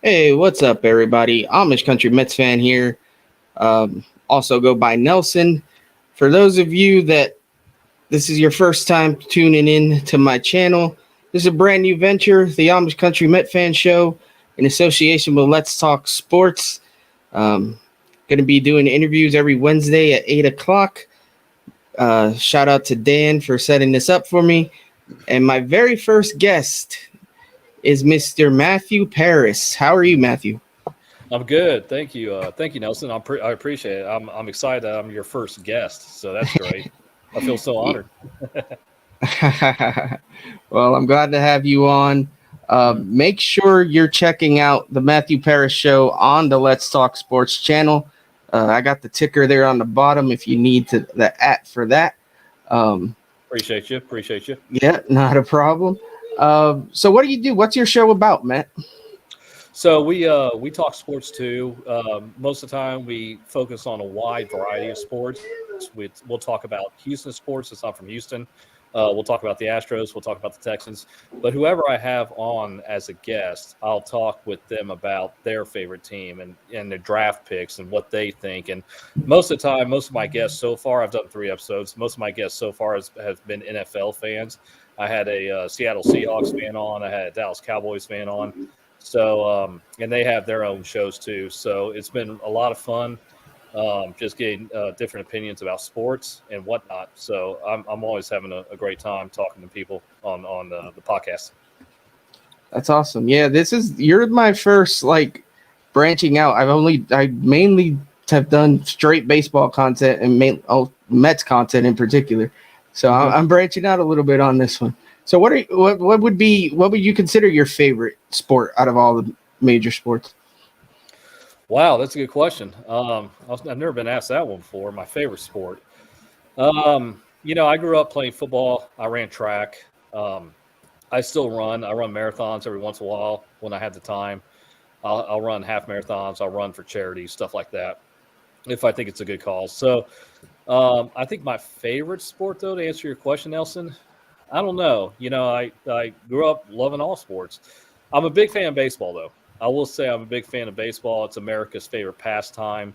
Hey, what's up, everybody? Amish Country Mets fan here. Also go by Nelson. For those of you that this is your first time tuning in to my channel, this is a brand new venture, the Amish Country Met Fan Show, in association with Let's Talk Sports. Um, going to be doing interviews every Wednesday at 8 o'clock. Shout out to Dan for setting this up for me. And my very first guest is Mr. Matthew Paris. How are you, Matthew? I'm good. Thank you. Thank you, Nelson. I appreciate it. I'm excited that I'm your first guest, so that's great. I feel so honored. Well, I'm glad to have you on. Mhm. Make sure you're checking out the Matthew Paris Show on the Let's Talk Sports channel. I got the ticker there on the bottom if you need the at for that. Um, Appreciate you. Appreciate you. yeah, not a problem. So, what do you do? What's your show about, Matt? So we talk sports too. Most of the time, we focus on a wide variety of sports. We'll talk about Houston sports. It's not from Houston. We'll talk about the Astros. We'll talk about the Texans. But whoever I have on as a guest, I'll talk with them about their favorite team and their draft picks and what they think. And most of the time, most of my guests so far, I've done 3 episodes. Most of my guests so far has been NFL fans. I had a Seattle Seahawks fan on. I had a Dallas Cowboys fan on. So, and they have their own shows too. So it's been a lot of fun, just getting different opinions about sports and whatnot. So I'm always having a great time talking to people on the podcast. That's awesome. Yeah, you're my first like branching out. I mainly have done straight baseball content and Mets content in particular. So Hmm. I'm branching out a little bit on this one. So what would you consider your favorite sport out of all the major sports? Wow, that's a good question. I've never been asked that one before. My favorite sport. I grew up playing football. I ran track. I still run. I run marathons every once in a while when I have the time. I'll run half marathons. I'll run for charity, stuff like that, if I think it's a good cause. So I think my favorite sport, though, to answer your question, Nelson, I don't know. I grew up loving all sports. I'm a big fan of baseball, though. I will say I'm a big fan of baseball. It's America's favorite pastime.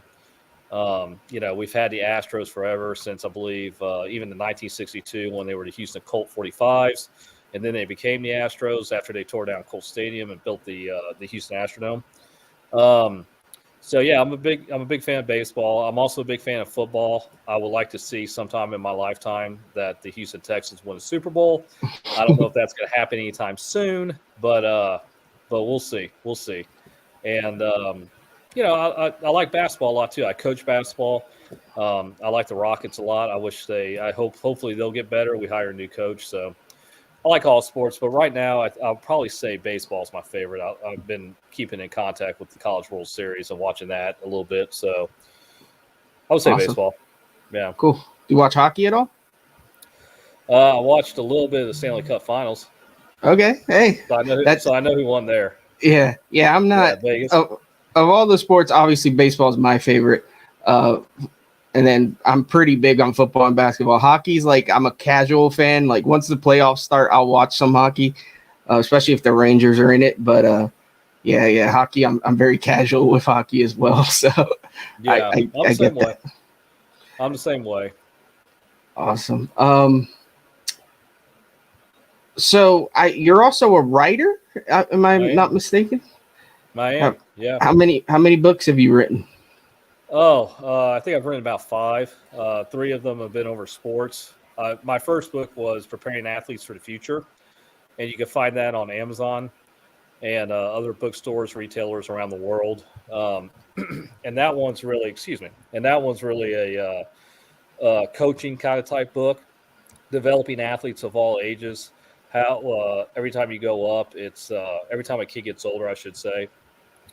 We've had the Astros forever since I believe even in 1962 when they were the Houston Colt 45s, and then they became the Astros after they tore down Colt Stadium and built the Houston Astrodome. Um, so yeah, I'm a big fan of baseball. I'm also a big fan of football. I would like to see sometime in my lifetime that the Houston Texans win a Super Bowl. I don't know if that's going to happen anytime soon, but we'll see. We'll see. And I like basketball a lot too. I coach basketball. I like the Rockets a lot. Hopefully they'll get better. We hire a new coach, so I like all sports, but right now I'll probably say baseball is my favorite. I've been keeping in contact with the College World Series and watching that a little bit, so I would say Awesome. baseball. Yeah, Cool. Do you watch hockey at all? I watched a little bit of the Stanley Cup Finals, Okay. Hey, so I know that's so I know who won there. yeah. I'm Yeah, not Vegas. of all the sports. Obviously, baseball is my favorite. Uh, and then I'm pretty big on football and basketball. Hockey's like I'm a casual fan. Like once the playoffs start, I'll watch some hockey, especially if the Rangers are in it. But yeah, hockey. I'm very casual with hockey as well. So I Yeah, I, I'm the I same get way. that. I'm the same way. Awesome. So you're also a writer. Am I I not am. mistaken? I How, am. Yeah. how many books have you written? Oh, I think I've written about five. 3 of them have been over sports. My first book was Preparing Athletes for the Future, and you can find that on Amazon and other bookstores, retailers around the world. And that one's really, excuse me, and that one's really a coaching kind of type book, developing athletes of all ages. How every time you go up, every time a kid gets older, I should say,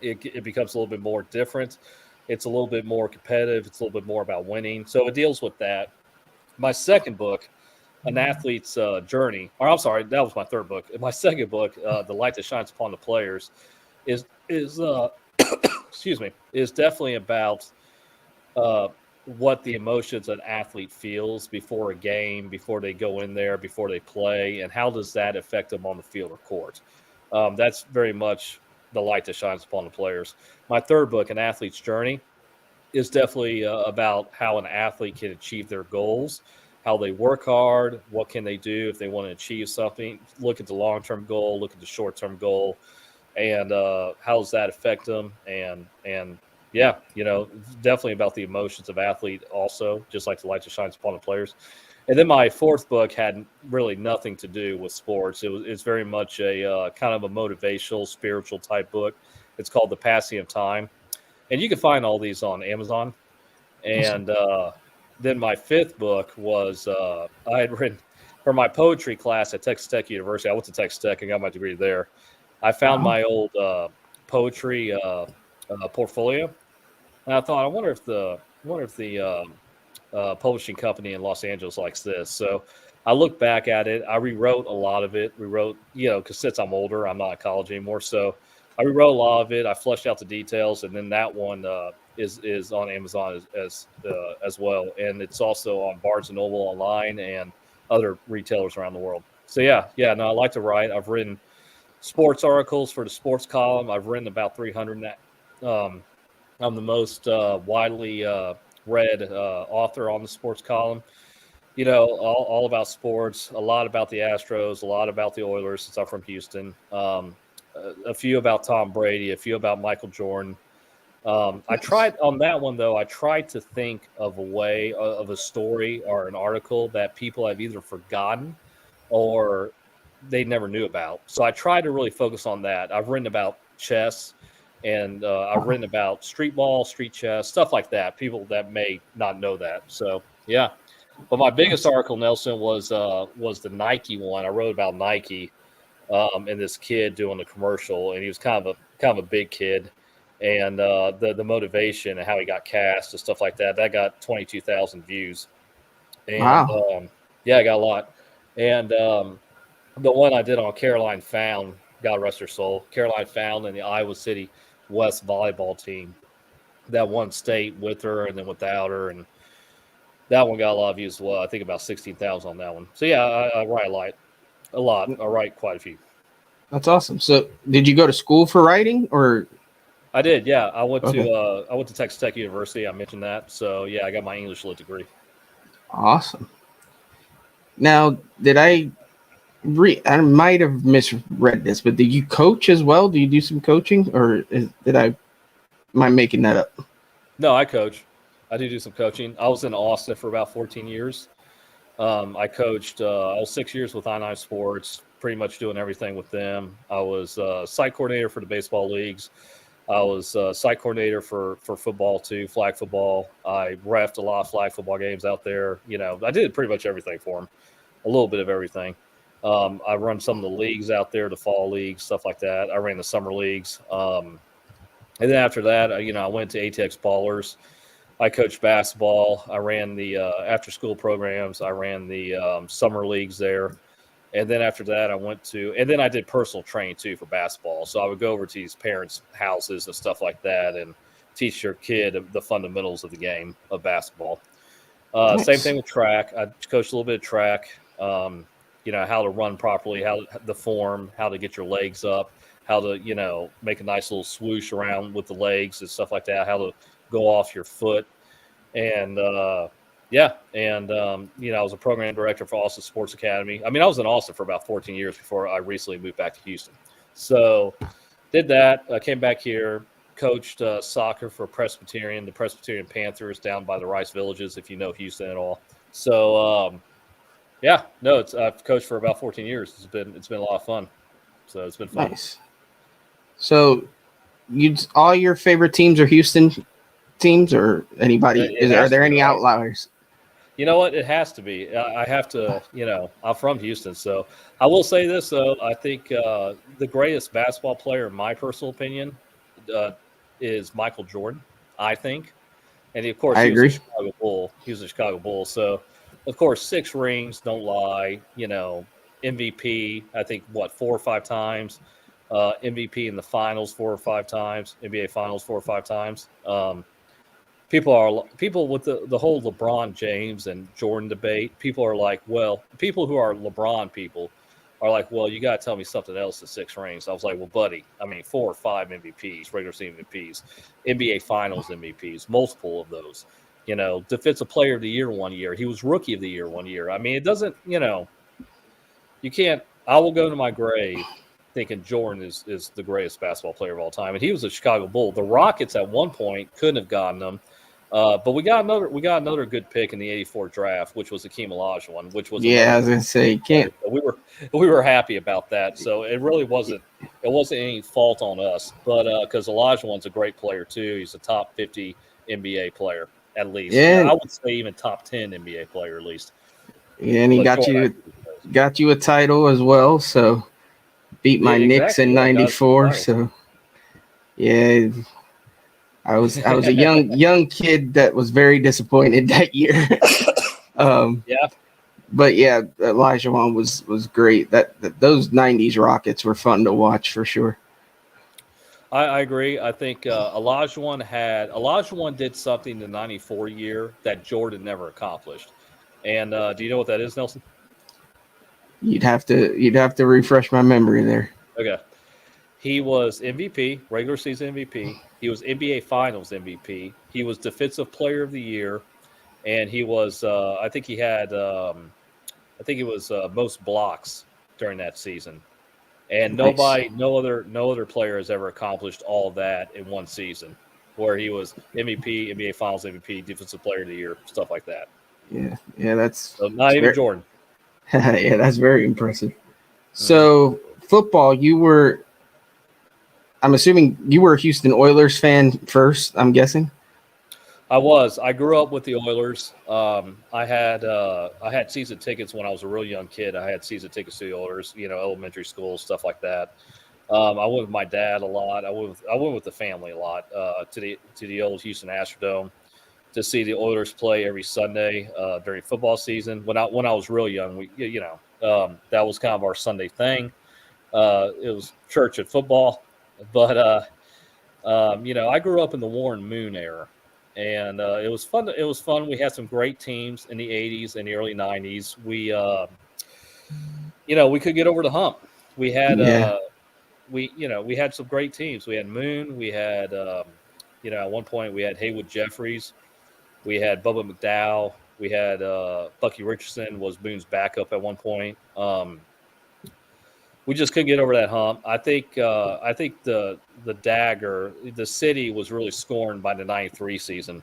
it becomes a little bit more different. It's a little bit more competitive. It's a little bit more about winning. So it deals with that. My second book, An Athlete's Journey, or I'm sorry, that was my third book. My second book, The Light That Shines Upon the Players, is excuse me, is definitely about uh, what the emotions an athlete feels before a game, before they go in there, before they play, and how does that affect them on the field or court. That's very much. the light that shines upon the players. My third book, An Athlete's Journey, is definitely about how an athlete can achieve their goals, how they work hard, what can they do if they want to achieve something. Look at the long-term goal, look at the short-term goal, and how does that affect them? And yeah, it's definitely about the emotions of athlete also, just like the light that shines upon the players. And then my fourth book had really nothing to do with sports. It's very much a kind of a motivational, spiritual type book. It's called The Passing of Time, and you can find all these on Amazon. Awesome. And then my fifth book was I had written for my poetry class at Texas Tech University. I went to Texas Tech and got my degree there. I found Wow. my old poetry portfolio, and I thought, I wonder if the publishing company in Los Angeles likes this. So I looked back at it. I rewrote a lot of it. Rewrote, because since I'm older, I'm not in college anymore. So I rewrote a lot of it. I fleshed out the details, and then that one is on Amazon as well, and it's also on Barnes and Noble online and other retailers around the world. So yeah. No, I like to write. I've written sports articles for the sports column. I've written about 300. I'm the most widely read author on the sports column. All about sports, a lot about the Astros, a lot about the Oilers since I'm from Houston, a few about Tom Brady, a few about Michael Jordan. I tried on that one, though, I tried to think of a way of a story or an article that people have either forgotten or they never knew about. So I tried to really focus on that. I've written about chess, and I've written about street ball, street chess, stuff like that. People that may not know that. So yeah. But my biggest Nice. article, Nelson, was the Nike one. I wrote about Nike, and this kid doing the commercial, and he was kind of a big kid, and the motivation and how he got cast and stuff like that. That got 22,000 views, and Wow. yeah, I got a lot. And the one I did on Caroline Found, God rest her soul, Caroline Found and the Iowa City West volleyball team that won state with her and then without her, and that one got a lot of views as well. I think about 16,000 on that one. So yeah, I write a lot. I write quite a few. That's awesome. So, did you go to school for writing or? I did, yeah. Okay. I went to Texas Tech University. I mentioned that. So yeah, I got my English lit degree. Awesome. Now, I might have misread this, but did you coach as well? Do you do some coaching, or am I making that up? No, I coach. I do some coaching. I was in Austin for about 14 years. I coached. I was 6 years with I9 Sports, pretty much doing everything with them. I was site coordinator for the baseball leagues. I was site coordinator for football too, flag football. I refed a lot of flag football games out there. I did pretty much everything for them, a little bit of everything. I run some of the leagues out there, the fall leagues, stuff like that. I ran the summer leagues. And then after that, I went to ATX Ballers. I coached basketball. I ran the after-school programs. I ran the summer leagues there. And then after that, and then I did personal training too for basketball. So I would go over to these parents' houses and stuff like that and teach your kid the fundamentals of the game of basketball. Same Nice. thing with track. I coached a little bit of track. How to run properly, how the form, how to get your legs up, how to make a nice little swoosh around with the legs and stuff like that. How to go off your foot, and yeah, and I was a program director for Austin Sports Academy. I mean, I was in Austin for about 14 years before I recently moved back to Houston. So did that. I came back here, coached soccer for the Presbyterian Panthers down by the Rice Villages, if you know Houston at all. So yeah, no, I've coached for about 14 years. It's been a lot of fun. So it's been fun. Nice. So, all your favorite teams are Houston teams, or anybody? It Are has to there be, any right? outliers? You know what? It has to be. I have to, I'm from Houston. So I will say this, though. I think the greatest basketball player, in my personal opinion, uh, is Michael Jordan, I think. And of course, I he was a agree. Chicago Bull. He was a Chicago Bull. So, of course, 6 rings, don't lie. MVP, I think, what, 4 or 5 times? MVP in the finals 4 or 5 times, NBA finals 4 or 5 times. People with the whole LeBron James and Jordan debate. People are like, well, people who are LeBron people are like, well, you got to tell me something else at 6 rings. I was like, well, buddy, I mean, 4 or 5 MVPs, regular season MVPs, NBA Finals MVPs, multiple of those. Defensive Player of the Year one year. He was Rookie of the Year one year. I mean, it doesn't, you can't. I will go to my grave thinking Jordan is the greatest basketball player of all time, and he was a Chicago Bull. The Rockets at one point couldn't have gotten him. But we got another good pick in the '84 draft, which was the Hakeem Olajuwon, which was I was gonna say you can't. We were happy about that. So it really wasn't any fault on us, but because Olajuwon's a great player too. He's a top 50 NBA player at least. Yeah. I would say even top 10 NBA player at least. Yeah, and he got you a title as well. So beat my Knicks in '94. So yeah. I was a young kid that was very disappointed that year. Yeah. But yeah, Olajuwon was great. That those '90s Rockets were fun to watch for sure. I agree. I think Olajuwon did something in the '94 year that Jordan never accomplished. And do you know what that is, Nelson? You'd have to refresh my memory there. Okay. He was MVP, regular season MVP. He was NBA Finals MVP. He was Defensive Player of the Year, and he was I think it was most blocks during that season. And no other player has ever accomplished all that in one season, where he was MVP, NBA Finals MVP, Defensive Player of the Year, stuff like that. Yeah, that's so not even Jordan. Yeah, that's very impressive. So football, I'm assuming you were a Houston Oilers fan first, I'm guessing? I was. I grew up with the Oilers. I had season tickets when I was a real young kid. I had season tickets to the Oilers, elementary school, stuff like that. I went with my dad a lot. I went with the family a lot to the old Houston Astrodome to see the Oilers play every Sunday during football season. When I was real young, that was kind of our Sunday thing. It was church and football. But, I grew up in the Warren Moon era, and it was fun. It was fun. We had some great teams in the 80s and the early 90s. We could get over the hump. We had we had some great teams. We had Moon. We had, at one point we had Haywood Jeffries. We had Bubba McDowell. We had Bucky Richardson was Moon's backup at one point. We just couldn't get over that hump. I think the dagger, the city was really scorned by the '93 season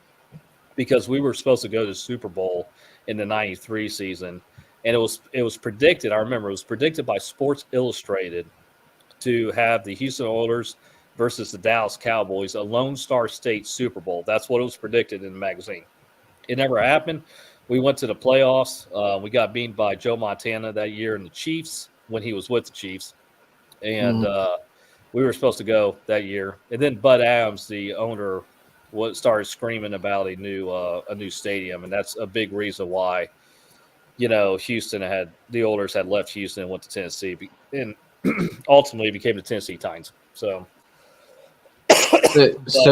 because we were supposed to go to the Super Bowl in the '93 season, and it was predicted. I remember it was predicted by Sports Illustrated to have the Houston Oilers versus the Dallas Cowboys, a Lone Star State Super Bowl. That's what it was predicted in the magazine. It never happened. We went to the playoffs. We got beaten by Joe Montana that year and the Chiefs when he was with the Chiefs. And we were supposed to go that year. And then Bud Adams, the owner, started screaming about a new stadium. And that's a big reason why, the Oilers had left Houston and went to Tennessee and ultimately became the Tennessee Titans. So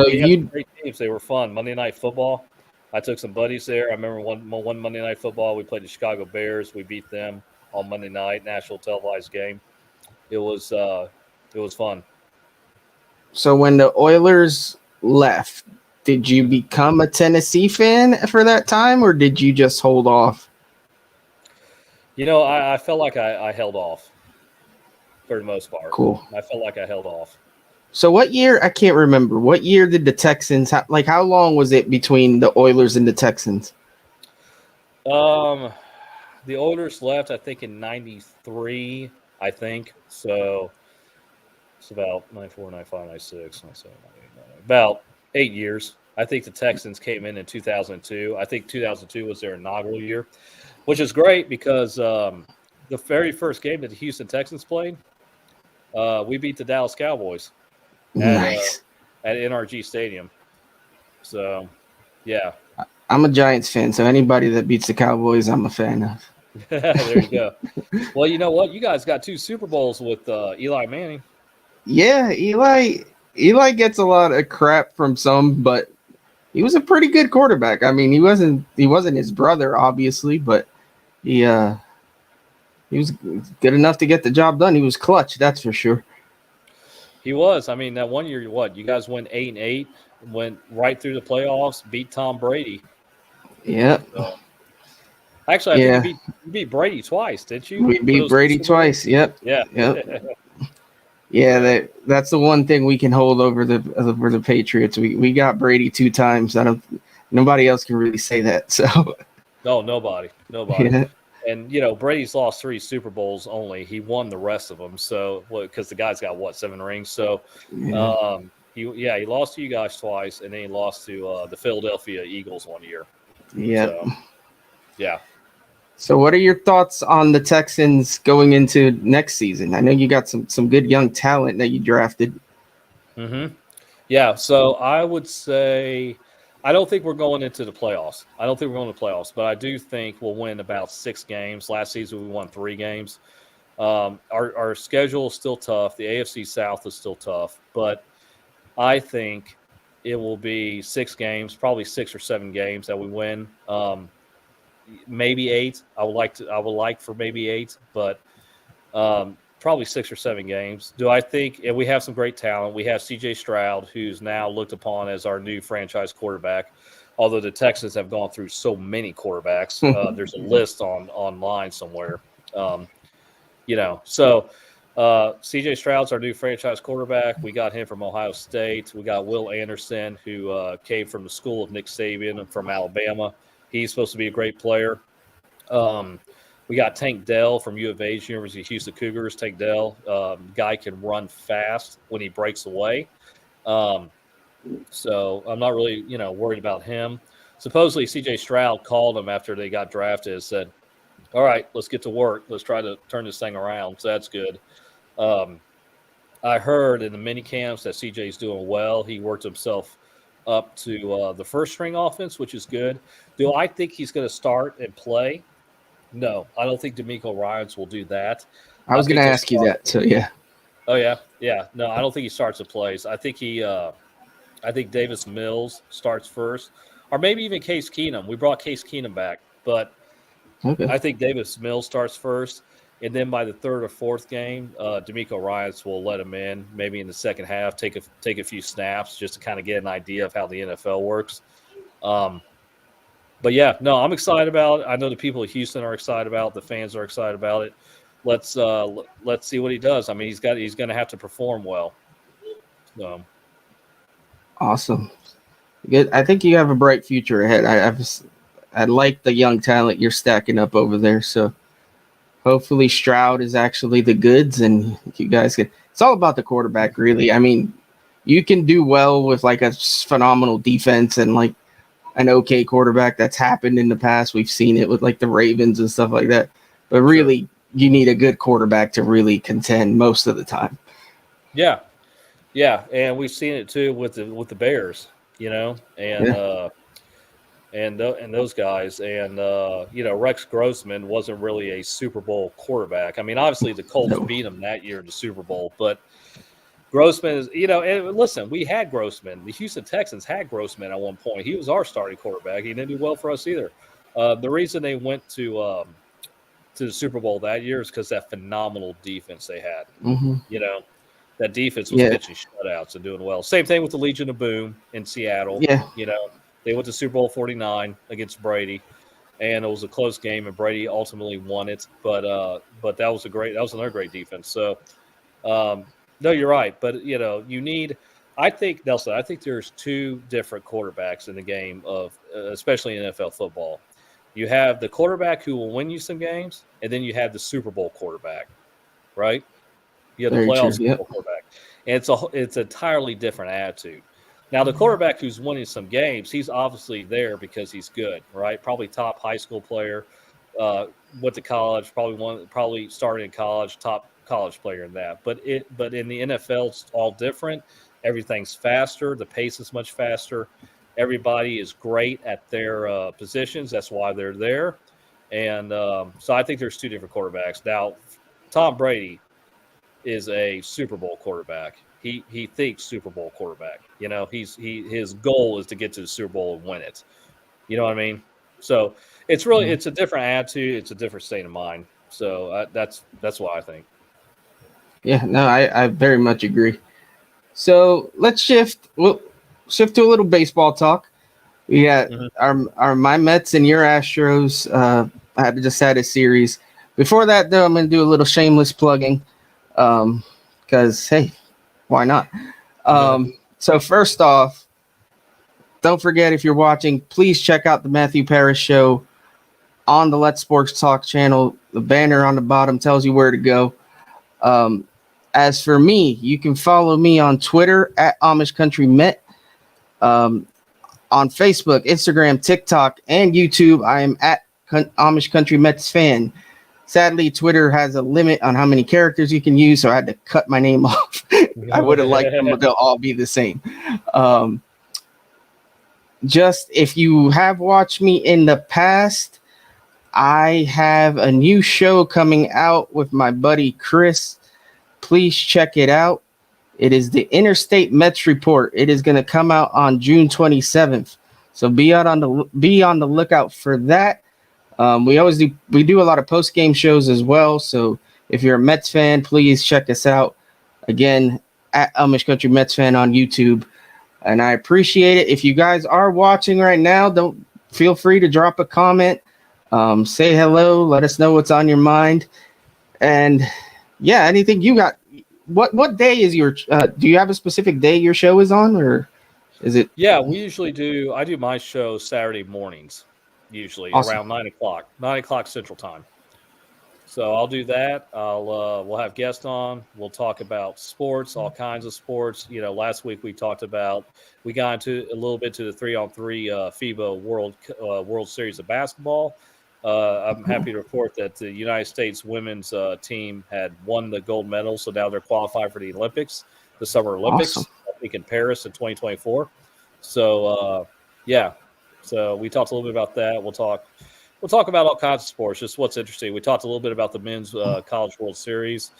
you great teams. They were fun. Monday Night Football. I took some buddies there. I remember one Monday Night Football. We played the Chicago Bears. We beat them on Monday night, national televised game. It was fun. So when the Oilers left, did you become a Tennessee fan for that time, or did you just hold off? I felt like I held off for the most part. Cool. I felt like I held off. So what year? I can't remember. What year did the Texans how long was it between the Oilers and the Texans? The Oilers left, I think, in '93, I think. So it's about 94, 95, 96, 97, 98, about 8 years. I think the Texans came in 2002. I think 2002 was their inaugural year, which is great because the very first game that the Houston Texans played, we beat the Dallas Cowboys at NRG Stadium. So, yeah. I'm a Giants fan, so anybody that beats the Cowboys, I'm a fan of. There you go. Well, you know what? You guys got 2 Super Bowls with Eli Manning. Yeah, Eli gets a lot of crap from some, but he was a pretty good quarterback. I mean, he wasn't his brother, obviously, but he He was good enough to get the job done. He was clutch, that's for sure. He was. I mean, that one year, what you guys went 8-8, went right through the playoffs, beat Tom Brady. Yeah. So, actually, I think Yeah. you beat Brady twice, didn't you? We For beat those two Brady Super Bowls? twice. Yep. Yeah. Yep. Yeah, So, that's the one thing we can hold over the Patriots. We got Brady 2 times. Nobody else can really say that. So no, nobody. yeah, And Brady's lost 3 Super Bowls only. He won the rest of them. So, because the guy's got 7 rings. So, yeah, he lost to you guys twice, and then he lost to the Philadelphia Eagles one year. yeah. So, yeah. So what are your thoughts on the Texans going into next season? I know you got some good young talent that you drafted. Mm-hmm. Yeah. So I would say I don't think we're going into the playoffs. I don't think we're going to the playoffs, but I do think we'll win about 6 games. Last season we won 3 games. Our schedule is still tough. The AFC South is still tough, but I think it will be 6 games, probably 6 or 7 games that we win. Maybe 8. I would like for maybe 8, but probably 6 or 7 games. Do I think? And we have some great talent. We have C.J. Stroud, who's now looked upon as our new franchise quarterback. Although the Texans have gone through so many quarterbacks, there's a list online somewhere. Um, so C.J. Stroud's our new franchise quarterback. We got him from Ohio State. We got Will Anderson, who came from the school of Nick Saban and from Alabama. He's supposed to be a great player. We got Tank Dell from U of H, University of Houston Cougars. Tank Dell, guy can run fast when he breaks away. So I'm not really, worried about him. Supposedly, C.J. Stroud called him after they got drafted and said, "All right, let's get to work. Let's try to turn this thing around." So that's good. Um, I heard in the mini camps that CJ's doing well. He worked himself up to the first string offense, which is good. Do I think he's going to start and play? No, I don't think D'Amico Ryans will do that. I I was going to think he'll ask you start. that. So yeah. Oh yeah. No, I don't think he starts and plays. I think Davis Mills starts first, or maybe even Case Keenum. We brought Case Keenum back, but Okay. I think Davis Mills starts first, and then by the 3rd or 4th game, D'Amico Ryans will let him in, maybe in the second half, take a few snaps just to kind of get an idea of how the NFL works. Um, but yeah, no, I'm excited about it. I know the people of Houston are excited about it. The fans are excited about it. Let's see what he does. I mean, he's going to have to perform well. So Awesome. Good. I think you have a bright future ahead. I like the young talent you're stacking up over there. So hopefully Stroud is actually the goods, and you guys can. It's all about the quarterback, really. I mean, you can do well with like a phenomenal defense and like an okay quarterback. That's happened in the past. We've seen it with like the Ravens and stuff like that. But sure, really, you need a good quarterback to really contend most of the time. yeah, yeah, and we've seen it too with the Bears, Yeah. and those guys, and Rex Grossman wasn't really a Super Bowl quarterback. I mean, obviously the Colts No. beat him that year in the Super Bowl, but Grossman is, and listen, we had Grossman. The Houston Texans had Grossman at one point. He was our starting quarterback. He didn't do well for us either. The reason they went to the Super Bowl that year is because that phenomenal defense they had. Hmm. You know, that defense was Yeah. pitching shutouts and doing well. Same thing with the Legion of Boom in Seattle. Yeah. They went to Super Bowl 49 against Brady, and it was a close game, and Brady ultimately won it. But that was another great defense. So um, no, you're right. But you need. I think Nelson. I think there's 2 different quarterbacks in the game of, especially in NFL football. You have the quarterback who will win you some games, and then you have the Super Bowl quarterback, right? You have the Very playoff true. Super Yep. Bowl quarterback, and it's an entirely different attitude. Now, the quarterback who's winning some games, he's obviously there because he's good, right? Probably top high school player, went to college, probably started in college, top college player in that. But in the NFL, it's all different. Everything's faster. The pace is much faster. Everybody is great at their positions. That's why they're there. And so I think there's 2 different quarterbacks. Now, Tom Brady is a Super Bowl quarterback. He thinks Super Bowl quarterback. His goal is to get to the Super Bowl and win it. You know what I mean? So it's Yeah. a different attitude. It's a different state of mind. So that's what I think. Yeah, no, I very much agree. So let's shift. We'll shift to a little baseball talk. We got Mhm. our my Mets and your Astros. I just had a series. Before that, though, I'm going to do a little shameless plugging. Because hey, why not? So first off, don't forget if you're watching, please check out the Matthew Parrish Show on the Let's Sports Talk channel. The banner on the bottom tells you where to go. Um, as for me, you can follow me on Twitter at Amish Country Met. Um, on Facebook, Instagram, TikTok, and YouTube, I am at Amish Country Mets fan. Sadly, Twitter has a limit on how many characters you can use, so I had to cut my name off. I would have liked them to all be the same. Um, just if you have watched me in the past, I have a new show coming out with my buddy Chris. Please check it out. It is the Interstate Mets Report. It is going to come out on June 27th. So be on the lookout for that. We do a lot of post game shows as well. So if you're a Mets fan, please check us out. Again, at Amish Country Mets fan on YouTube. And I appreciate it. If you guys are watching right now, don't feel free to drop a comment. Say hello. Let us know what's on your mind. And yeah, anything you got. What day is your? Do you have a specific day your show is on, or is it? Yeah, we usually do. I do my show Saturday mornings, usually Awesome. around 9 o'clock Central Time. So I'll do that. We'll have guests on. We'll talk about sports, all kinds of sports. Last week we got into a little bit to the 3-on-3 FIBA World Series of basketball. I'm happy to report that the United States women's team had won the gold medal, so now they're qualified for the Olympics, the Summer Olympics, Awesome. I think in Paris in 2024. So yeah, so we talked a little bit about that. We'll talk about all kinds of sports. Just what's interesting. We talked a little bit about the men's College World Series.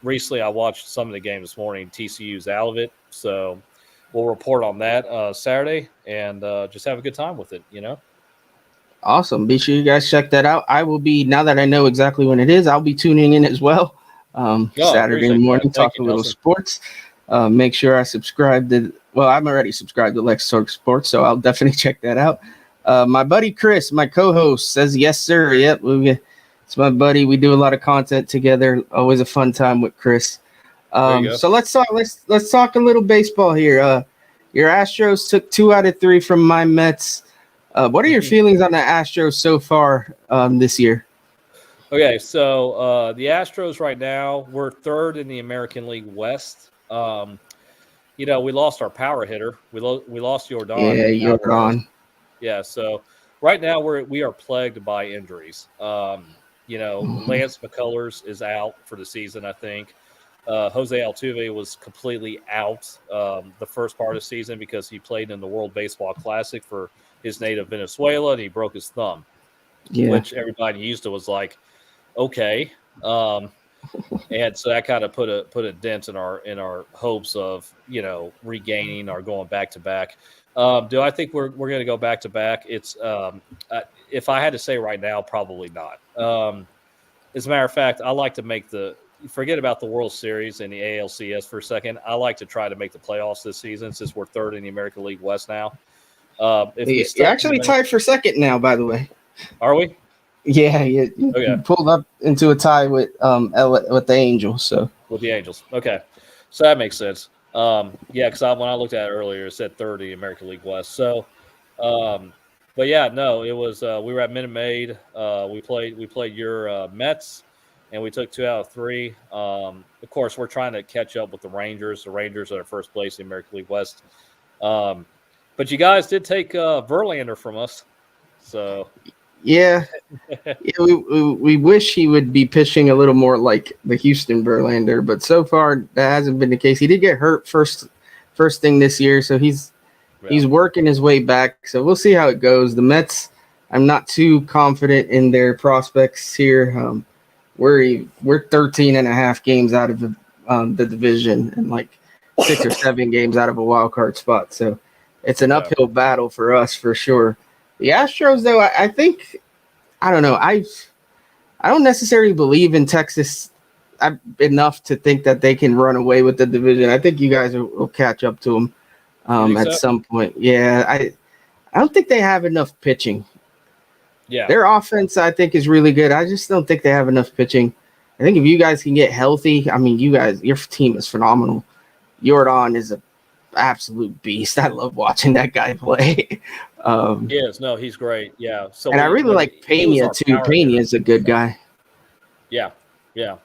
Recently, I watched some of the game this morning. TCU's out of it, so we'll report on that Saturday and just have a good time with it. Awesome. Be sure you guys check that out. I will be, now that I know exactly when it is, I'll be tuning in as well. I Saturday appreciate morning, that. Thank talk you, a little Nelson. sports. Make sure I subscribe to, well, I'm already subscribed to Lex Talk Sports, so I'll definitely check that out. My buddy Chris, my co-host, says yes, sir. Yep, it's my buddy. We do a lot of content together. Always a fun time with Chris. There you go. So let's talk a little baseball here. Your Astros took 2 out of 3 from my Mets. What are your feelings on the Astros so far this year? Okay, so the Astros right now, we're third in the American League West. We lost our power hitter. We lost Jordan. Yeah, Jordan. Yeah, so right now we are plagued by injuries. Lance McCullers is out for the season, I think. Jose Altuve was completely out the first part of the season because he played in the World Baseball Classic for his native Venezuela, and he broke his thumb, which everybody used to was like, okay. And so that kind of put a dent in our hopes of, regaining or going back to back. Do I think we're going to go back to back? It's if I had to say right now, probably not. As a matter of fact, I like to forget about the World Series and the ALCS for a second. I like to try to make the playoffs this season since we're third in the American League West now. You're actually tied for second now, by the way. Are we? Yeah, you pulled up into a tie with the Angels. So with the Angels, okay, so that makes sense. Because when I looked at it earlier, it said third in the American League West. So, but yeah, no, it was we were at Minute Maid. We played your Mets, and we took 2 out of 3. Of course, we're trying to catch up with the Rangers. The Rangers are first place in the American League West. But you guys did take Verlander from us, so yeah, we wish he would be pitching a little more like the Houston Verlander, but so far that hasn't been the case. He did get hurt first thing this year, so he's working his way back. So we'll see how it goes. The Mets, I'm not too confident in their prospects here. We're 13 and a half games out of the division and like 6 or 7 games out of a wild card spot. So it's an uphill battle for us for sure. The Astros, though, I think, I don't know. I don't necessarily believe in Texas enough to think that they can run away with the division. I think you guys will catch up to them at some point. Yeah, I don't think they have enough pitching. Yeah. Their offense, I think, is really good. I just don't think they have enough pitching. I think if you guys can get healthy, I mean, your team is phenomenal. Jordan is an absolute beast. I love watching that guy play. He is. No, he's great. Yeah. So and I really like Pena, too. Pena is a good guy. Yeah. Yeah.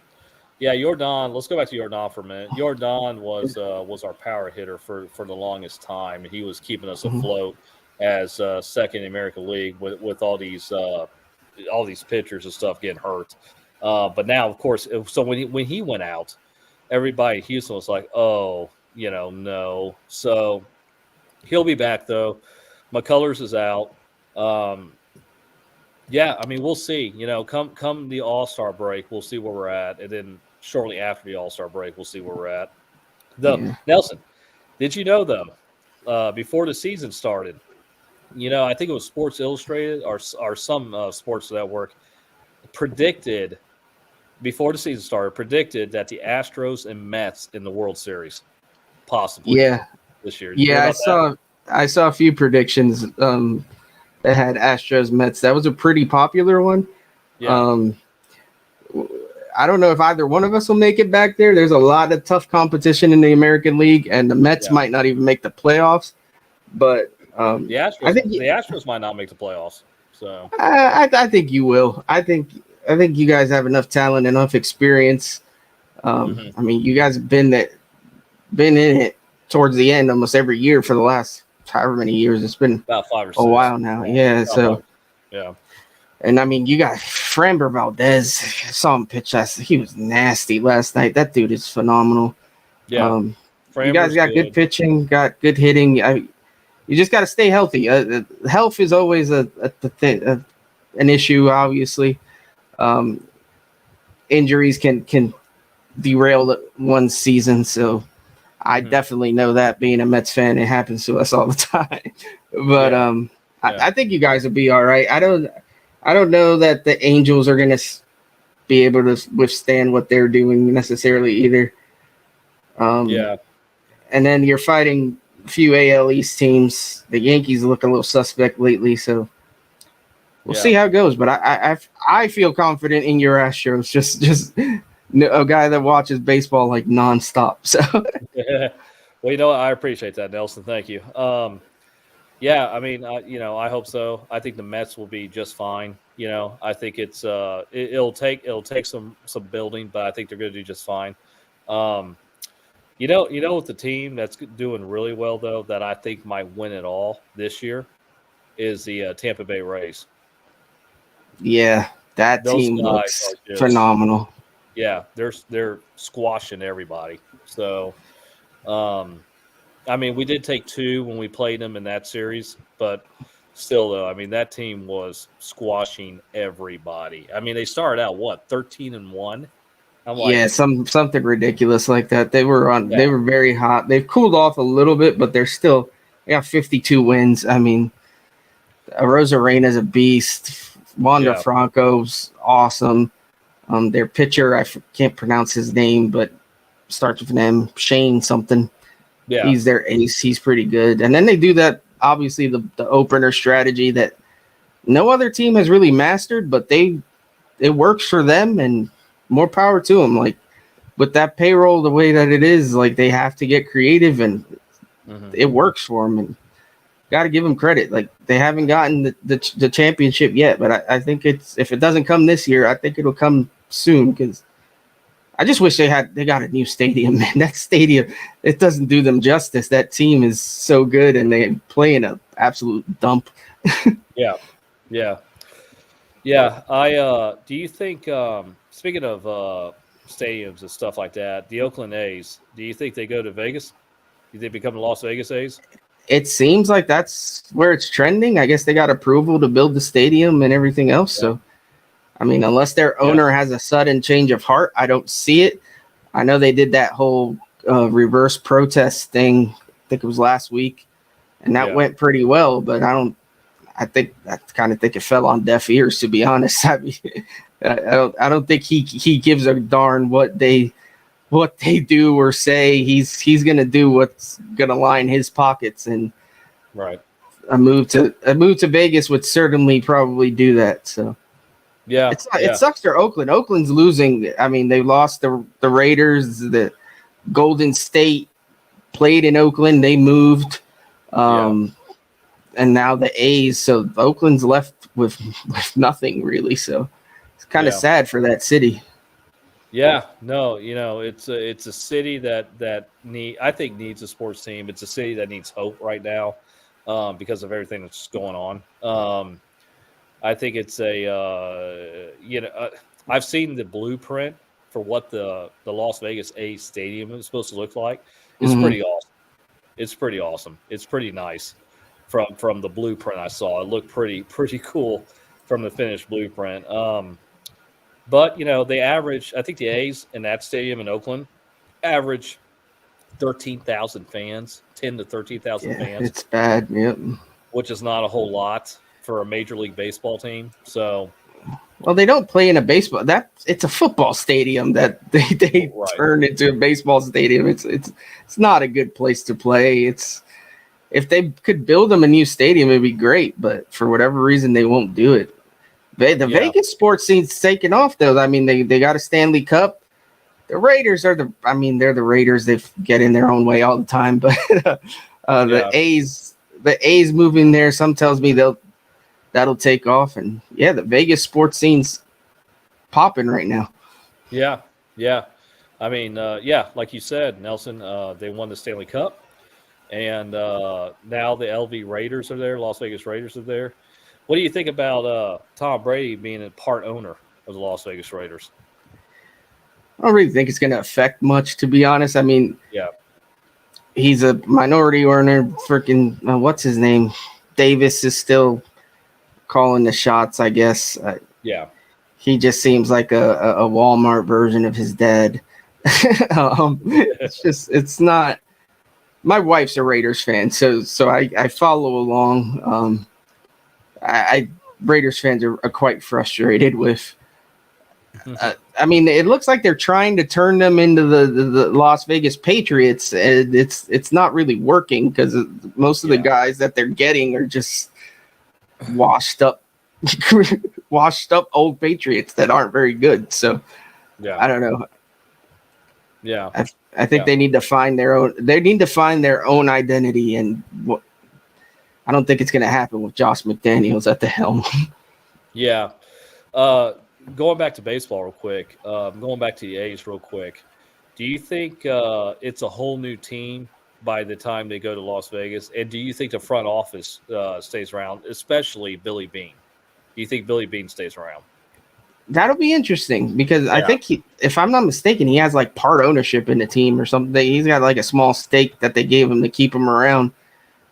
Yeah, Jordan. Let's go back to Jordan for a minute. Jordan was our power hitter for the longest time. He was keeping us afloat as second in the American League with all these pitchers and stuff getting hurt. But now, of course, so when he went out, everybody in Houston was like, oh, no. So he'll be back though. McCullers is out. Yeah, I mean, we'll see. Come the All-Star break, we'll see where we're at, and then shortly after the All-Star break, we'll see where we're at. Nelson, did you know though? Before the season started, I think it was Sports Illustrated or some sports network predicted before the season started that the Astros and Mets in the World Series possibly this year. Yeah, I saw a few predictions that had Astros Mets. That was a pretty popular one. Yeah. I don't know if either one of us will make it back there. There's a lot of tough competition in the American League, and the Mets might not even make the playoffs. But the Astros might not make the playoffs. So I think you will. I think you guys have enough talent, enough experience. I mean, you guys have been in it towards the end almost every year for the last however many years. It's been about 5 or 6. A while now. Yeah. So yeah. And I mean, you got Framber Valdez. I saw him pitch he was nasty last night. That dude is phenomenal. Yeah. You guys got good pitching, got good hitting. You just got to stay healthy. Health is always an issue, obviously. Injuries can derail one's season. So I definitely know that, being a Mets fan. It happens to us all the time. But I think you guys will be all right. I don't know that the Angels are going to be able to withstand what they're doing necessarily either. And then you're fighting a few AL East teams. The Yankees look a little suspect lately, so we'll see how it goes. But I feel confident in your Astros. Just a guy that watches baseball like nonstop. So well, I appreciate that, Nelson. Thank you. Yeah, I mean, I hope so. I think the Mets will be just fine. I think it'll take some building, but I think they're going to do just fine. With the team that's doing really well though, that I think might win it all this year, is the Tampa Bay Rays. Yeah, that team looks phenomenal. Yeah, they're squashing everybody. So, I mean, we did take 2 when we played them in that series, but still, though, I mean, that team was squashing everybody. I mean, they started out 13-1. I'm like, something ridiculous like that. They were They were very hot. They've cooled off a little bit, but they got 52 wins. I mean, Rosarena's a beast. Wander Franco's awesome. Their pitcher, I can't pronounce his name, but starts with an M. Shane something. Yeah, he's their ace. He's pretty good. And then they do that, obviously, the opener strategy that no other team has really mastered, but it works for them, and more power to them. Like, with that payroll the way that it is, like, they have to get creative, and it works for them. And got to give them credit. Like, they haven't gotten the championship yet, but I think if it doesn't come this year, I think it'll come soon, because I just wish they got a new stadium, man. That stadium, it doesn't do them justice. That team is so good, and they play in an absolute dump. Yeah. Do you think, speaking of stadiums and stuff like that, the Oakland A's, do you think they go to Vegas? Do you think they become the Las Vegas A's? It seems like that's where it's trending. I guess they got approval to build the stadium and everything else. Yeah. So, I mean, unless their owner has a sudden change of heart, I don't see it. I know they did that whole reverse protest thing. I think it was last week, and that went pretty well. But I kind of think it fell on deaf ears, to be honest. I mean, I don't think he gives a darn what they do or say. He's gonna do what's gonna line his pockets, and Right. a move to Vegas would certainly probably do that. So Yeah. it Yeah. sucks for Oakland. Oakland's losing. I mean, they lost the Raiders. The Golden State played in Oakland. They moved, Yeah. and now the A's. So Oakland's left with nothing really. So it's kind of Yeah. sad for that city. Yeah, no, it's a city that I think needs a sports team. It's a city that needs hope right now, because of everything that's going on. I think it's I've seen the blueprint for what the Las Vegas A's stadium is supposed to look like. It's Hmm. pretty awesome. It's pretty awesome. It's pretty nice from the blueprint I saw. It looked pretty cool from the finished blueprint. But they average. I think the A's in that stadium in Oakland average 13,000 fans, 10 to 13,000 Yeah, fans, it's bad. Yep. which is not a whole lot for a Major League Baseball team. So Well, they don't play in a baseball. It's a football stadium that they right, turn into a baseball stadium. It's not a good place to play. It's if they could build them a new stadium, it'd be great. But for whatever reason, they won't do it. The yeah, Vegas sports scene's taking off though. I mean, they got a Stanley Cup. The Raiders are they're the Raiders. They get in their own way all the time. But yeah, the A's moving there. Some tells me that'll take off. And yeah, the Vegas sports scene's popping right now. yeah, yeah. I mean, yeah, like you said, Nelson, they won the Stanley Cup, and now the LV Raiders are there. Las Vegas Raiders are there. What do you think about Tom Brady being a part owner of the Las Vegas Raiders? I don't really think it's going to affect much, to be honest. I mean, Yeah, he's a minority owner. Freaking, what's his name? Davis is still calling the shots, I guess. yeah, He just seems like a Walmart version of his dad. It's not. My wife's a Raiders fan, so I follow along. I Raiders fans are quite frustrated with. I mean, it looks like they're trying to turn them into the Las Vegas Patriots. And it's not really working because most of the guys that they're getting are just washed up old Patriots that aren't very good. So yeah, I don't know. yeah. I think they need to find their own. They need to find their own identity, and I don't think it's going to happen with Josh McDaniels at the helm. Yeah. Going back to baseball real quick, going back to the A's real quick, do you think it's a whole new team by the time they go to Las Vegas? And do you think the front office stays around, especially Billy Beane? Do you think Billy Beane stays around? That'll be interesting because I think if I'm not mistaken, he has like part ownership in the team or something. He's got like a small stake that they gave him to keep him around.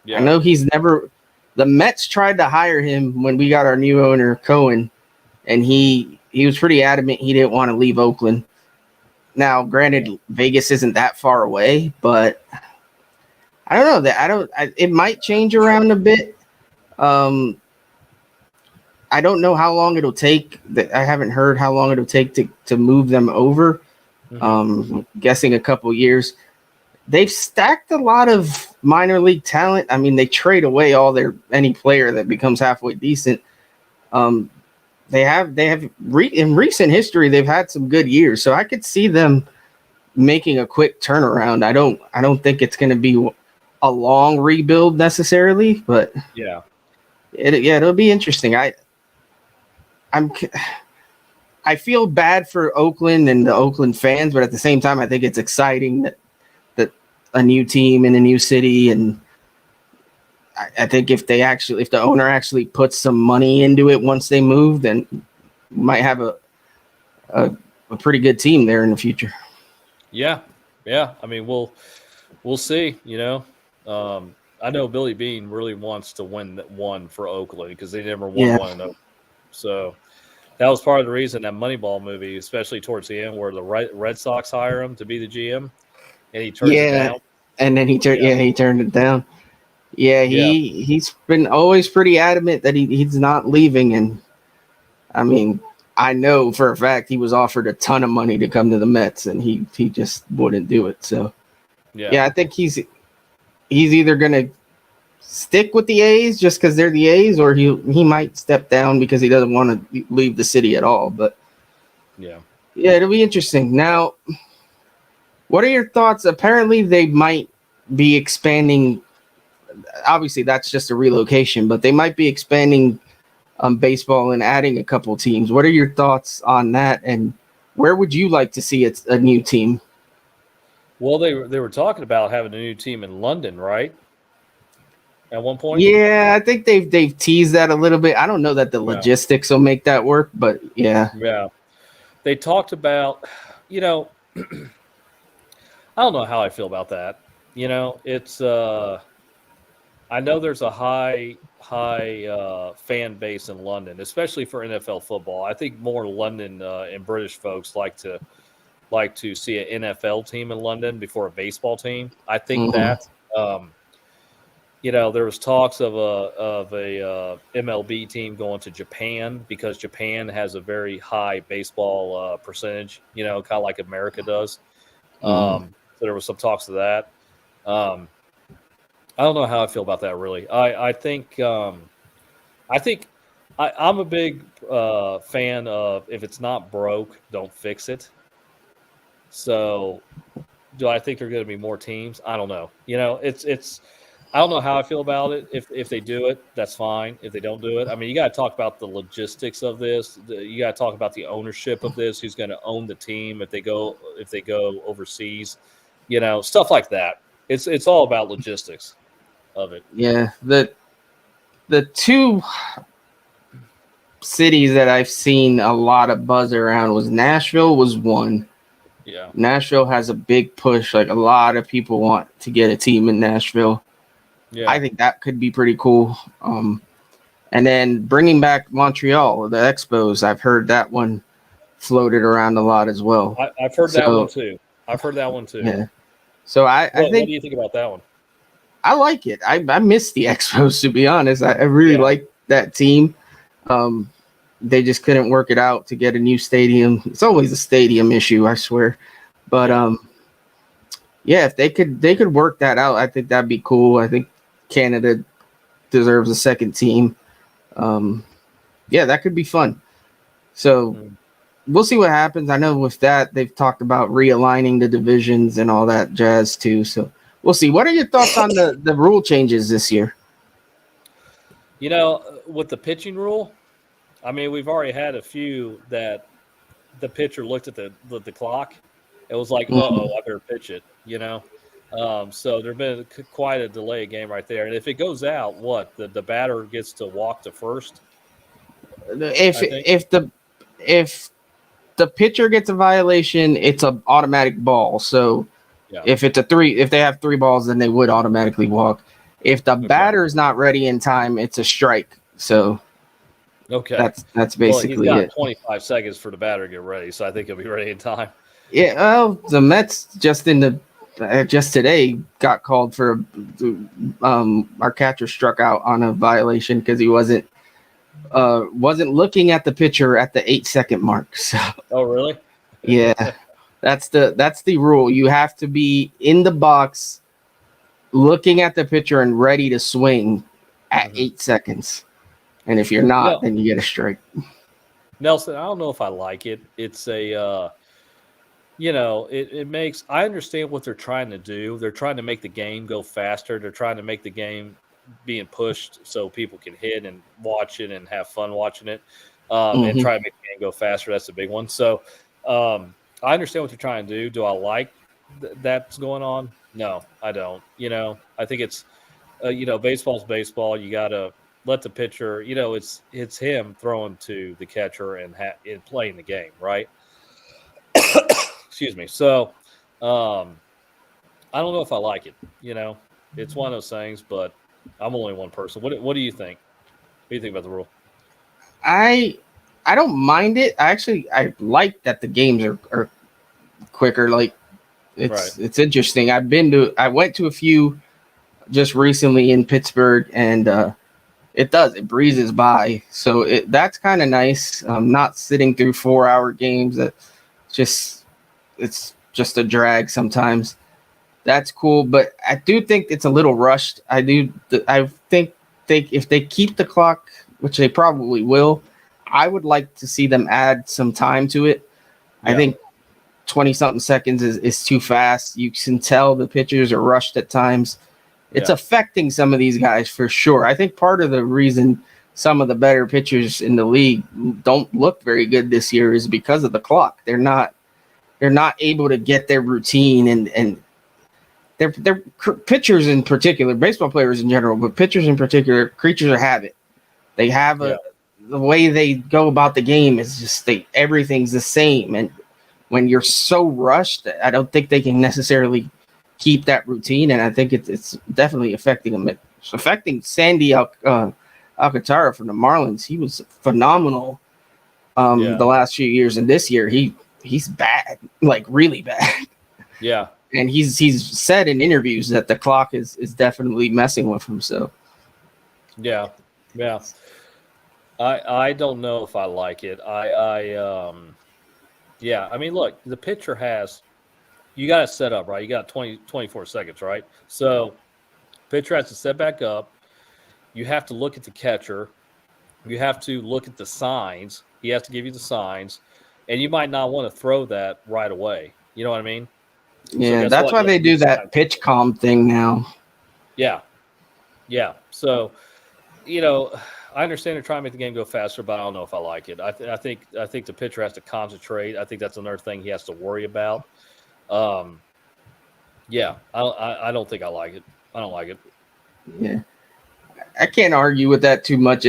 Yeah. I know he's never. The Mets tried to hire him when we got our new owner Cohen, and he was pretty adamant he didn't want to leave Oakland. Now, granted, Vegas isn't that far away, but I don't know it might change around a bit. I don't know how long it'll take. I haven't heard how long it'll take to move them over. Guessing a couple years. They've stacked a lot of minor league talent. I mean, they trade away any player that becomes halfway decent. They have in recent history they've had some good years, so I could see them making a quick turnaround. I don't think it's going to be a long rebuild necessarily, but it'll be interesting. I feel bad for Oakland and the Oakland fans, but at the same time, I think it's exciting that a new team in a new city, and I think if the owner actually puts some money into it once they move, then we might have a pretty good team there in the future. Yeah. I mean, we'll see. I know Billy Beane really wants to win one for Oakland because they never won one in Oakland. So that was part of the reason that Moneyball movie, especially towards the end, where the Red Sox hire him to be the GM, and he turns it down. And then he turned it down. Yeah, he's been always pretty adamant that he's not leaving, and I mean, I know for a fact he was offered a ton of money to come to the Mets, and he just wouldn't do it. So yeah, I think he's either gonna stick with the A's just because they're the A's, or he might step down because he doesn't want to leave the city at all. But yeah, it'll be interesting. Now, what are your thoughts? Apparently, they might be expanding. Obviously, that's just a relocation, but they might be expanding baseball and adding a couple teams. What are your thoughts on that? And where would you like to see a new team? Well, they were talking about having a new team in London, right? At one point. Yeah, I think they've teased that a little bit. I don't know that the logistics will make that work, but yeah. Yeah. They talked about, I don't know how I feel about that. It's I know there's a high fan base in London, especially for NFL football. I think more London and British folks like to see an NFL team in London before a baseball team. I think that there was talks of a MLB team going to Japan because Japan has a very high baseball percentage, kind of like America does. So there was some talks of that. I don't know how I feel about that really. I think I'm a big fan of if it's not broke, don't fix it. So do I think there are going to be more teams? I don't know. It's I don't know how I feel about it. If they do it, that's fine. If they don't do it, I mean, you got to talk about the logistics of this. You got to talk about the ownership of this. Who's going to own the team if they go overseas? Stuff like that. It's all about logistics of it. Yeah, the two cities that I've seen a lot of buzz around was Nashville was one. Yeah, Nashville has a big push. Like a lot of people want to get a team in Nashville. Yeah, I think that could be pretty cool. And then bringing back Montreal, the Expos, I've heard that one floated around a lot as well. I've heard that one too. Yeah. So I think. What do you think about that one? I like it. I miss the Expos, to be honest. I really like that team. They just couldn't work it out to get a new stadium. It's always a stadium issue, I swear. But if they could work that out, I think that'd be cool. I think Canada deserves a second team. That could be fun. So we'll see what happens. I know with that they've talked about realigning the divisions and all that jazz too. So we'll see. What are your thoughts on the rule changes this year? With the pitching rule, I mean, we've already had a few that the pitcher looked at the clock. It was like, I better pitch it, So there's been quite a delay game right there. And if it goes out, what? The batter gets to walk to first? If the pitcher gets a violation, it's an automatic ball. So if they have 3 balls, then they would automatically walk. If the batter's not ready in time, it's a strike. So that's basically he's got it. 25 seconds for the batter to get ready, so I think he'll be ready in time. Yeah, well, the Mets just today got called for our catcher struck out on a violation because he wasn't looking at the pitcher at the 8-second mark. So. Oh, really? Yeah, that's the rule. You have to be in the box, looking at the pitcher and ready to swing at 8 seconds. And if you're not, then you get a strike. Nelson, I don't know if I like it. It's a, it makes. I understand what they're trying to do. They're trying to make the game go faster. They're trying to make the game being pushed so people can hit and watch it and have fun watching it, and try to make the game go faster. That's a big one. So I understand what they're trying to do. Do I like that's going on? No, I don't. I think it's, baseball's baseball. You got to let the pitcher, it's him throwing to the catcher and playing the game, right? Excuse me. So I don't know if I like it. It's one of those things, but I'm only one person. What do you think? What do you think about the rule? I don't mind it. I like that the games are quicker. Like it's interesting. I went to a few just recently in Pittsburgh, and It does. It breezes by. So that's kind of nice. Not sitting through 4-hour games. That just it's just a drag sometimes. That's cool, but I do think it's a little rushed. I think if they keep the clock, which they probably will, I would like to see them add some time to it. I Yeah. think 20 something seconds is too fast. You can tell the pitchers are rushed at times. It's Yeah. affecting some of these guys for sure. I think part of the reason some of the better pitchers in the league don't look very good this year is because of the clock. They're not able to get their routine, and they're pitchers in particular, baseball players in general, but pitchers in particular, creatures of habit. They have Yeah. the way they go about the game is just everything's the same, and when you're so rushed, I don't think they can necessarily keep that routine, and I think it's definitely affecting them. It's affecting Sandy Alcantara from the Marlins. He was phenomenal Yeah. the last few years, and this year he's bad, like really bad. Yeah. And he's said in interviews that the clock is definitely messing with him. So Yeah. Yeah. I don't know if I like it. Yeah, I mean, look, the pitcher you got to set up, right? You got 24 seconds, right? So pitcher has to set back up. You have to look at the catcher. You have to look at the signs. He has to give you the signs, and you might not want to throw that right away. You know what I mean? yeah, guess that's what? why You have they to give do signs. that pitch calm thing now. Yeah, yeah. So, I understand they're trying to make the game go faster, but I don't know if I like it. I think the pitcher has to concentrate. I think that's another thing he has to worry about. Yeah, I don't think I like it. I don't like it. Yeah, I can't argue with that too much.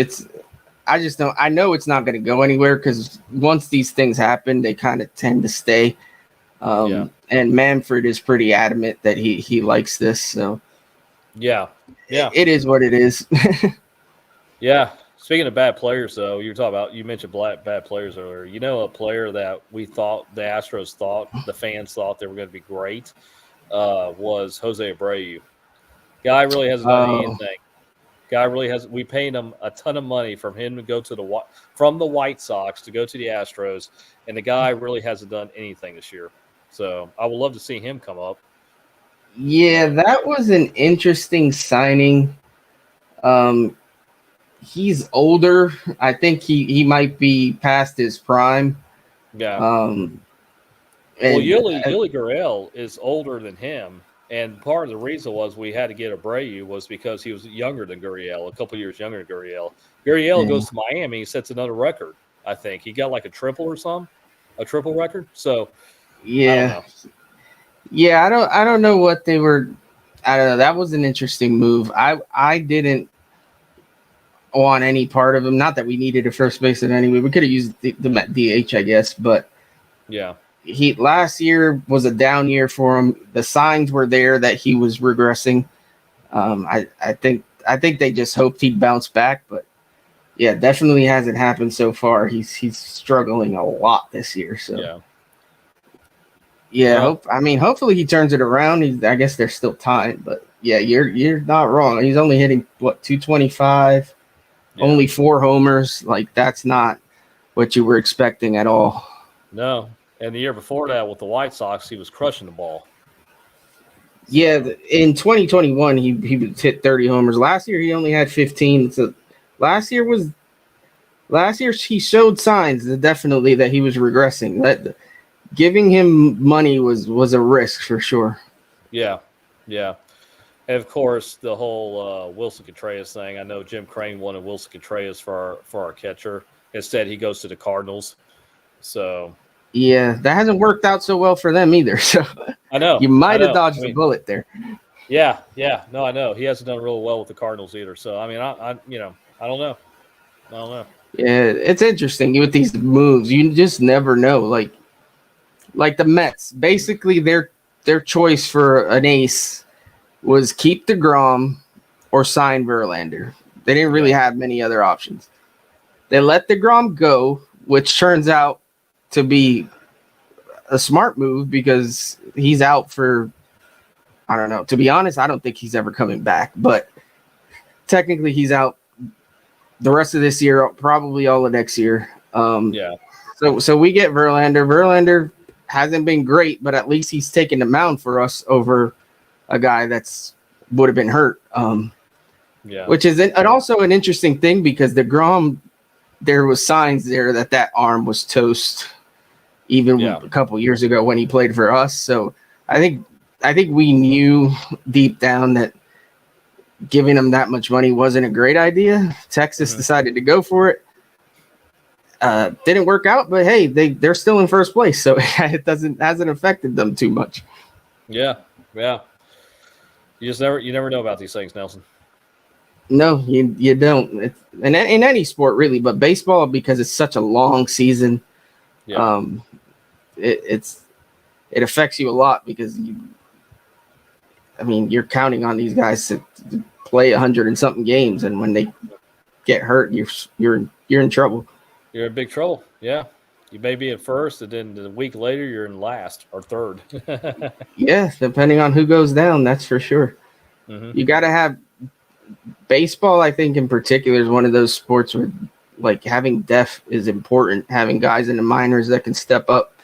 I just don't. I know it's not going to go anywhere because once these things happen, they kind of tend to stay. Yeah. And Manfred is pretty adamant that he likes this. So Yeah, yeah, it is what it is. yeah. Speaking of bad players, though, you mentioned bad players earlier. You know, a player that the Astros thought, the fans thought they were going to be great, was Jose Abreu. Guy really hasn't done anything. Guy really has. We paid him a ton of money from him to go from the White Sox to go to the Astros, and the guy really hasn't done anything this year. So I would love to see him come up. Yeah, that was an interesting signing. He's older. I think he might be past his prime. Yeah. Well, Yuli Gurriel is older than him, and part of the reason was we had to get Abreu was because he was younger than Gurriel, a couple years younger than Gurriel. Gurriel goes to Miami, he sets another record. I think he got like a triple or something, a triple record. So yeah, I don't know what they were. I don't know. That was an interesting move. I didn't want any part of him. Not that we needed a first baseman anyway. We could have used the DH, I guess, but yeah. He last year was a down year for him. The signs were there that he was regressing. I think they just hoped he'd bounce back, but yeah, definitely hasn't happened so far. He's struggling a lot this year. So yeah. Hopefully he turns it around. I guess there's still time, but yeah, you're not wrong. He's only hitting 225, only 4 homers. Like that's not what you were expecting at all. No. And the year before that with the White Sox, he was crushing the ball. Yeah, in 2021, he hit 30 homers. Last year, he only had 15. So last year he showed signs definitely that he was regressing. That giving him money was a risk for sure. Yeah, yeah. And of course, the whole Wilson Contreras thing. I know Jim Crane wanted Wilson Contreras for our catcher. Instead, he goes to the Cardinals. So. Yeah, that hasn't worked out so well for them either. So I know you might have dodged the bullet there. Yeah. No, I know he hasn't done real well with the Cardinals either. So I mean, I don't know. Yeah, it's interesting with these moves. You just never know. Like the Mets, basically their choice for an ace was keep DeGrom or sign Verlander. They didn't really have many other options. They let DeGrom go, which turns out to be a smart move because he's out for, I don't know. To be honest, I don't think he's ever coming back. But technically he's out the rest of this year, probably all of next year. Yeah. So we get Verlander. Verlander hasn't been great, but at least he's taken the mound for us over a guy that's would have been hurt. Yeah. Which is and also an interesting thing because DeGrom, there was signs there that arm was toast, even a couple years ago when he played for us. So I think we knew deep down that giving him that much money wasn't a great idea. Texas decided to go for it. Didn't work out, but hey, they're still in first place, so it hasn't affected them too much. Yeah. You never know about these things, Nelson. No, you don't. In any sport really, but baseball, because it's such a long season. Yeah. It affects you a lot because you're counting on these guys to play 100 and something games, and when they get hurt, you're in trouble. You're in big trouble. Yeah. You may be at first, and then a week later, you're in last or third. Yeah, depending on who goes down, that's for sure. You got to have baseball, I think, in particular, is one of those sports where, like, having depth is important. Having guys in the minors that can step up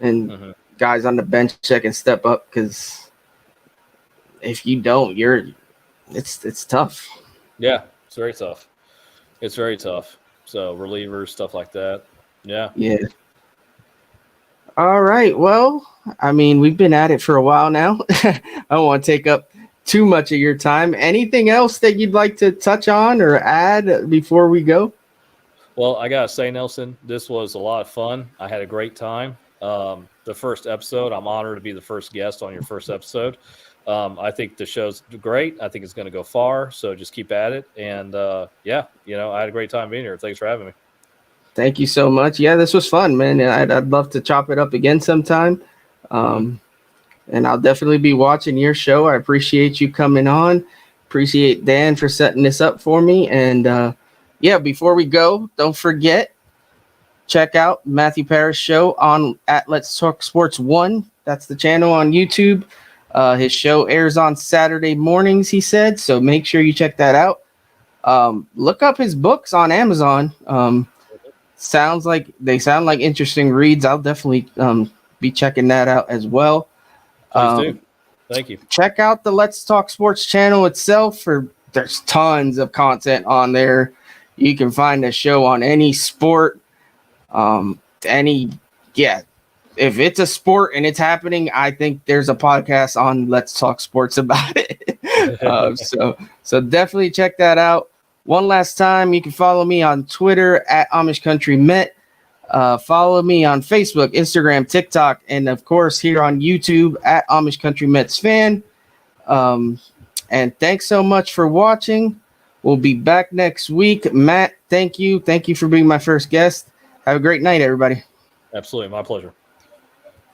and guys on the bench that can step up, because if you don't, it's tough. Yeah, it's very tough. It's very tough. So relievers, stuff like that. Yeah. All right. Well, we've been at it for a while now. I don't want to take up too much of your time. Anything else that you'd like to touch on or add before we go? Well, I gotta say, Nelson, this was a lot of fun. I had a great time. The first episode, I'm honored to be the first guest on your first episode. I think the show's great. I think it's going to go far. So just keep at it. And I had a great time being here. Thanks for having me. Thank you so much. Yeah, this was fun, man. And I'd love to chop it up again sometime. And I'll definitely be watching your show. I appreciate you coming on. Appreciate Dan for setting this up for me. And before we go, don't forget, check out Matthew Parrish show at Let's Talk Sports 1. That's the channel on YouTube. His show airs on Saturday mornings, he said. So make sure you check that out. Look up his books on Amazon. Sound like interesting reads. I'll definitely be checking that out as well. Please do. Thank you. Check out the Let's Talk Sports channel itself. There's tons of content on there. You can find a show on any sport. If it's a sport and it's happening, I think there's a podcast on Let's Talk Sports about it. So definitely check that out. One last time, you can follow me on Twitter at Amish Country Met. Follow me on Facebook, Instagram, TikTok, and of course here on YouTube at Amish Country Mets fan. And thanks so much for watching. We'll be back next week. Matt, thank you. Thank you for being my first guest. Have a great night, everybody. Absolutely. My pleasure.